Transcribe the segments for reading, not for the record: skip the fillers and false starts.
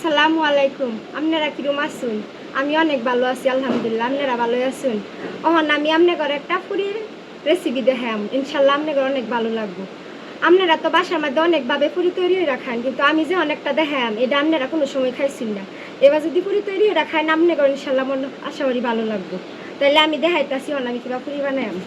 আসসালামু আলাইকুম। আপনারা কিরম আছেন? আমি অনেক ভালো আছি আলহামদুলিল্লাহ। আপনারা ভালো আছেন? আমি আপনাদের একটা পুরীর রেসিপি দেখাম, ইনশাল্লাহ আপনাদের অনেক ভালো লাগবে। আপনারা তো বাসার মধ্যে অনেকভাবে পুরি তৈরি হয়ে রাখান, কিন্তু আমি যে অনেকটা দেখাম এটা আপনারা কোনো সময় খাইছেন না। এবার যদি পুরি তৈরি হয়ে রাখান আপনাদের ইনশাল্লাহ মনে আশা করি ভালো লাগবে। তাইলে আমি দেখাইতেছি আমি কিবা পুরি বানাইম।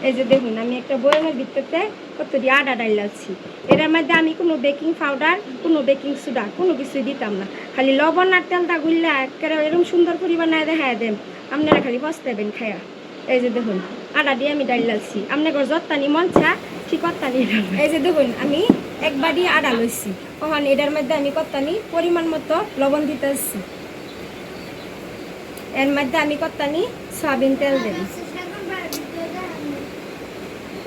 এই যে দেখুন, আমি একটা বয়ামের ভিতরতে কতটি আটা ডাইলাচ্ছি। এটার মধ্যে আমি কোনো বেকিং পাউডার, কোনো বেকিং সোডা কোনো কিছুই দিতাম না। খালি লবণ আর তেলটা গুললে একেবারে এরকম সুন্দর করে বানায় দেখায় দেন, আপনারা খালি পস্তাবেন খায়া। এই যে দেখুন, আটা দিয়ে আমি ডাইলাচ্ছি। আপনার যত্তানি মনছা ঠিক কত্তানি। এই যে দেখুন, আমি এক বাটি আটা লইছি। এটার মধ্যে আমি কত্তানি পরিমাণ মতো লবণ দিতেছি। এর মধ্যে আমি কত্তানি সয়াবিন তেল দেব,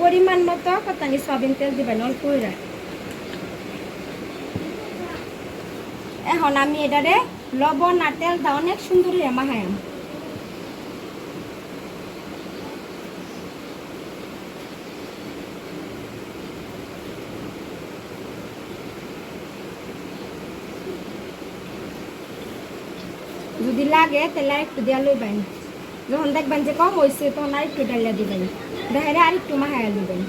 পরিমাণ মতো কত্তানি সয়াবিন তেল দিবেন অল্প করে। এখন আমি এটারে লবণ আর তেলটা অনেক সুন্দর হয়ে মাখাইম। যদি লাগে তাহলে আরেকটু দিয়া লইবেন। যখন দেখবেন যে কম হয়েছে তখন আরেকটু ডালিয়া দিবেন, দেখে আরেকটু মাখাইয়া দিবেন।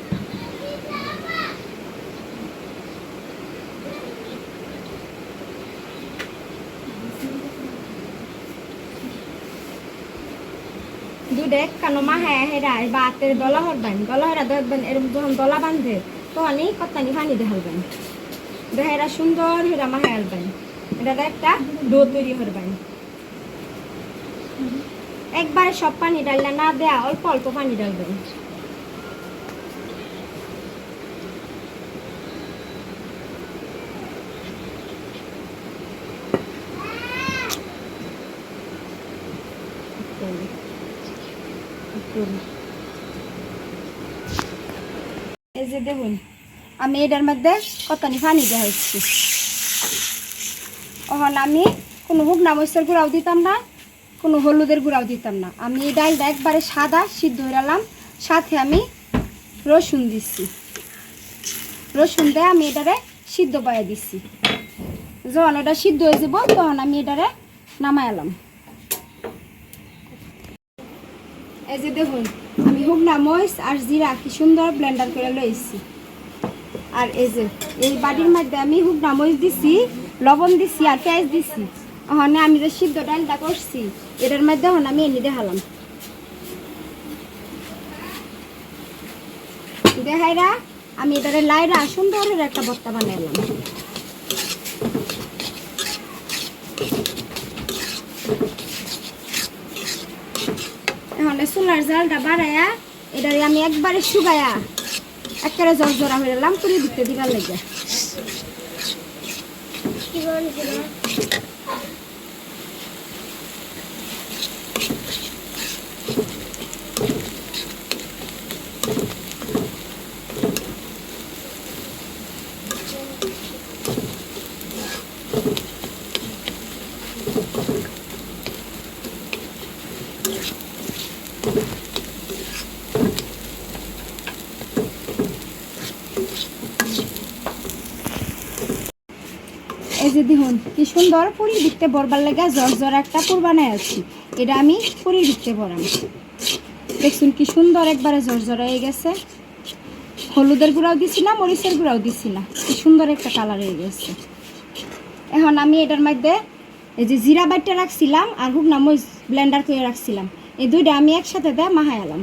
দুধে কেন মাখাইয়া হেরা বা হাতের দলা হরবেন, দলা হরা দেখবেন এরকম যখন দলা বাঁধে তখনই কত্তানি পানি দেখালবেন, দেহেরা সুন্দর হেরা মাখাই আলবেন। এটা একটা ডো তৈরি করবেন। একবারে সব পানি ডাললে না দেয়া অল্প অল্প পানি ডালবেন। এই যে দেখুন, আমি এটার মধ্যে কতখানি পানি দেওয়া হচ্ছে। আমি কোনো শুকনা মরিচের গুঁড়াও দিতাম না, কোনো হলুদের গুঁড়াও দিতাম না। আমি এই ডালটা একবারে সাদা সিদ্ধ হয়ে গেলাম, সাথে আমি রসুন দিচ্ছি। রসুন দিয়ে আমি এটারে সিদ্ধ পাইয়ে দিচ্ছি। যখন এটা সিদ্ধ হয়ে যাব তখন আমি এটারে নামাই এলাম। এই যে দেখুন, আমি শুকনা মরিচ আর জিরা কি সুন্দর ব্লেন্ডার করে লইছি। আর এই যে এই বাটির মধ্যে আমি শুকনা মরিচ দিছি, লবণ দিছি আর পেঁয়াজ দিছি। আমি যে সিদ্ধ ডালটা করছি এটার মধ্যে আমি এনে দেখালাম। দেখাইরা আমি এটারে লাইরা সুন্দর একটা ভর্তা বানাইলাম। এখন চুলার জালটা বাড়াইয়া এটারে আমি একবারে শুকাইয়া একেবারে জর্জরা হয়ে গেলাম পুরি দিতে দিবার লেগে। এই যে দেখুন কি সুন্দর পুরি দিতে বরবার লেগে জর্জর একটা পুর বানাই আছি। এটা আমি পুরি দিতে বরাম। দেখুন কি সুন্দর একবারে জর্জর হয়ে গেছে। হলুদের গুঁড়াও দিছি না, মরিচের গুঁড়াও দিছি না, কি সুন্দর একটা কালার হয়ে গেছে। এখন আমি এটার মধ্যে এই যে জিরা বাইটটা রাখছিলাম আর শুকনা মরিচ ব্লেন্ডার করে রাখছিলাম, এই দুইটা আমি একসাথে দিয়ে মাখাই এলাম।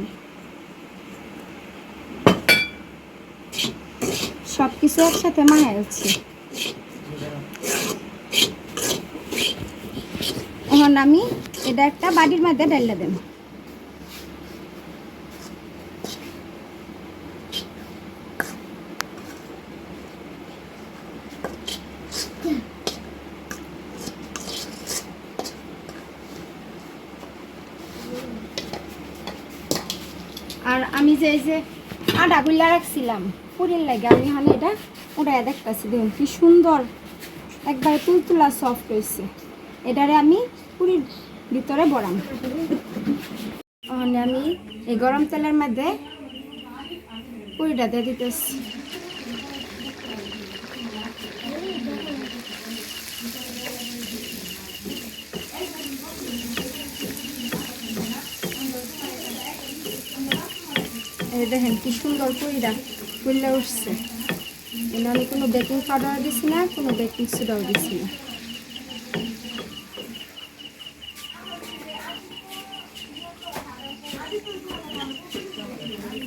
সব কিছু একসাথে মাখাই আছি। এখন আমি এটা একটা বাটির মধ্যে ঢেলে দেব। আর আমি যে এই যে আটা গুলা রাখছিলাম পুরির লাগে, আমি এখানে এটা উঠাই দেখতেছি। দেখুন কি সুন্দর একবারে তুলতুলা সফট হয়েছে। এটারে আমি পুরির ভিতরে বড়াম। আমি এই গরম তেলের মধ্যে পুরিটা দিয়ে দিতেছি। এই দেখেন কি সুন্দর পুরিটা ফুললে উঠছে। এখানে আমি কোনো বেকিং পাউডার দিছি না, কোনো বেকিং সোডাও দিছি না।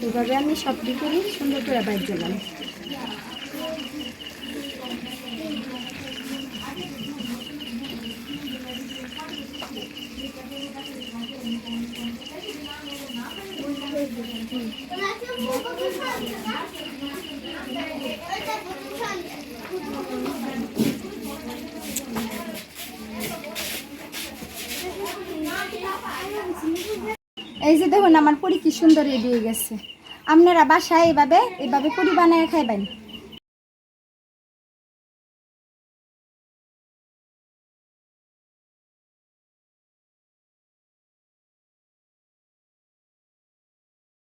এভাবে আমি সবটি করি সুন্দর করে বাইর দিলাম। এই যে দেখুন আমার পুরি কি সুন্দর রেডি হয়ে গেছে। আপনারা বাসায় এভাবে পুরি বানায় খাইবেন।